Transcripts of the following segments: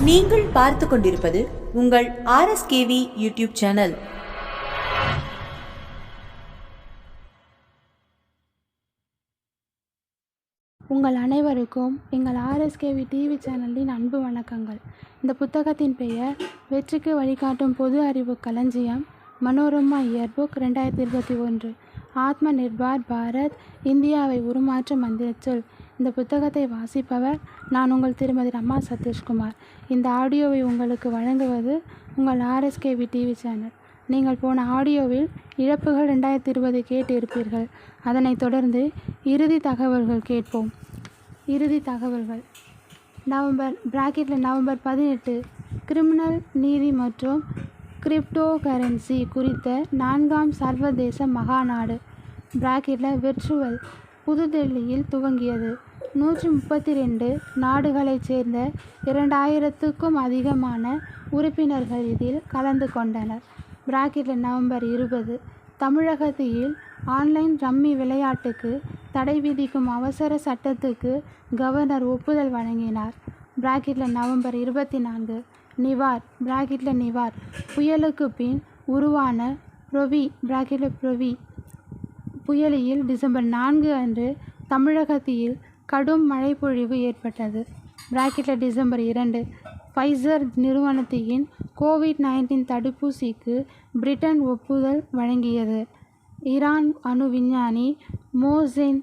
நீங்கள் பார்த்து கொண்டிருப்பது உங்கள் RSKV யூடியூப் சேனல். உங்கள் அனைவருக்கும் எங்கள் RSKV டிவி சேனலின் அன்பு வணக்கங்கள். இந்த புத்தகத்தின் பெயர் வெற்றிக்கு வழிகாட்டும் பொது அறிவு களஞ்சியம், மனோரமா இயர்புக் 2021. ஆத்ம நிர்பார் பாரத், இந்தியாவை உருமாற்ற மந்திரச்சொல். இந்த புத்தகத்தை வாசிப்பவர் நான் உங்கள் திருமதி ரமா சதீஷ்குமார். இந்த ஆடியோவை உங்களுக்கு வழங்குவது உங்கள் RSKV டிவி சேனல். நீங்கள் போன ஆடியோவில் இழப்புகள் 2020 கேட்டு இருப்பீர்கள். அதனைத் தொடர்ந்து இறுதி தகவல்கள் கேட்போம். இறுதி தகவல்கள்: நவம்பர் 18 கிரிமினல் நீதி மற்றும் கிரிப்டோ கரன்சி குறித்த 4ஆம் சர்வதேச மகாநாடு விர்ச்சுவல் புதுடெல்லியில் துவங்கியது. 132 நாடுகளைச் சேர்ந்த 2000க்கும் அதிகமான உறுப்பினர்கள் இதில் கலந்து கொண்டனர். நவம்பர் 20 தமிழகத்தில் ஆன்லைன் ரம்மி விளையாட்டுக்கு தடை விதிக்கும் அவசர சட்டத்துக்கு கவர்னர் ஒப்புதல் வழங்கினார். நவம்பர் 24 நிவார் புயலுக்கு பின் உருவான புரவி புயலில் டிசம்பர் 4 அன்று தமிழகத்தில் கடும் மழைப்பொழிவு ஏற்பட்டது. டிசம்பர் 2 ஃபைசர் நிறுவனத்தின் COVID-19 தடுப்பூசிக்கு பிரிட்டன் ஒப்புதல் வழங்கியது. ஈரான் அணு விஞ்ஞானி மோசென்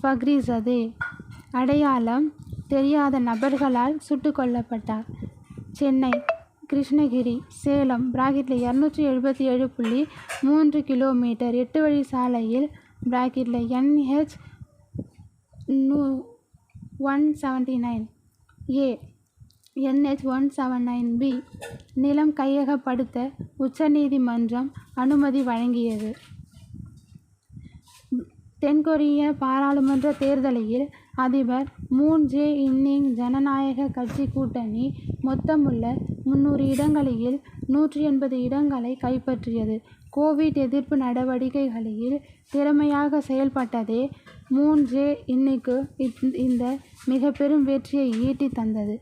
பக்ரிசதே அடையாளம் தெரியாத நபர்களால் சுட்டுக் கொல்லப்பட்டார். சென்னை, கிருஷ்ணகிரி, சேலம் 277.3 கிலோமீட்டர் 8 வழி சாலையில் NH 179A NH 179B நிலம் கையகப்படுத்த உச்சநீதிமன்றம் அனுமதி வழங்கியது. தென்கொரிய பாராளுமன்ற தேர்தலில் அதிபர் மூன் ஜே-இன்னின் ஜனநாயக கட்சி கூட்டணி மொத்தமுள்ள 300 இடங்களில் 180 இடங்களை கைப்பற்றியது. கோவிட் எதிர்ப்பு நடவடிக்கைகளில் திறமையாக செயல்பட்டதே மூன் ஜே-இன்னுக்கு இந்த மிக பெரும் வெற்றியை ஈட்டி தந்தது.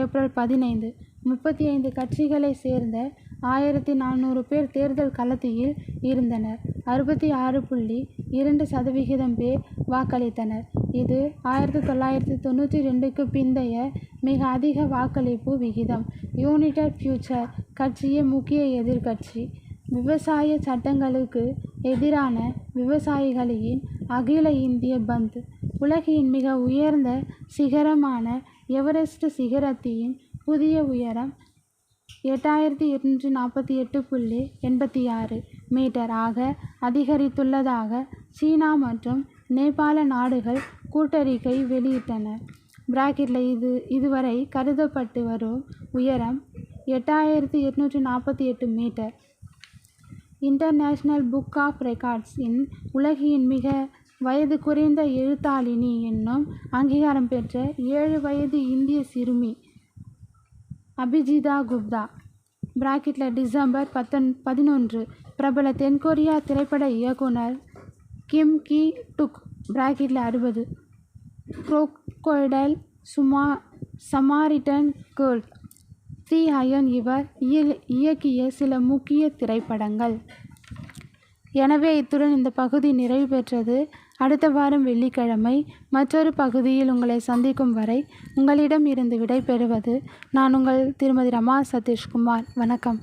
ஏப்ரல் 15 35 கட்சிகளைச் சேர்ந்த 1400 பேர் தேர்தல் களத்தில் இருந்தனர். 66.2% பேர் வாக்களித்தனர். இது 1992க்கு பிந்தைய மிக அதிக வாக்களிப்பு விகிதம். யுனைடெட் ஃபியூச்சர் கட்சியே முக்கிய எதிர்க்கட்சி. விவசாய சட்டங்களுக்கு எதிரான விவசாயிகளின் அகில இந்திய பந்த். உலகின் மிக உயர்ந்த சிகரமான எவரெஸ்ட் சிகரத்தின் புதிய உயரம் 8248.86 மீட்டர் ஆக அதிகரித்துள்ளதாக சீனா மற்றும் நேபாள நாடுகள் கூட்டறிக்கை வெளியிட்டன. இதுவரை கருதப்பட்டு வரும் உயரம் 8848 metre. International book of records இன் உலகின் மிக வயது குறைந்த எழுத்தாளினி என்னும் அங்கீகாரம் பெற்ற 7 வயது இந்திய சிறுமி அபிஜிதா குப்தா டிசம்பர் 11 பிரபல தென்கொரிய திரைப்பட இயக்குனர் கிம் கி டுக் 60 crocodile சமாரிட்டன் கேர்ள் 3 அயன் இவர் இயக்கிய சில முக்கிய திரைப்படங்கள். எனவே இத்துடன் இந்த பகுதி நிறைவு பெற்றது. அடுத்த வாரம் வெள்ளிக்கிழமை மற்றொரு பகுதியில் உங்களை சந்திக்கும் வரை உங்களிடம் இருந்து விடை பெறுவது நான் உங்கள் திருமதி ரமா சதீஷ்குமார். வணக்கம்.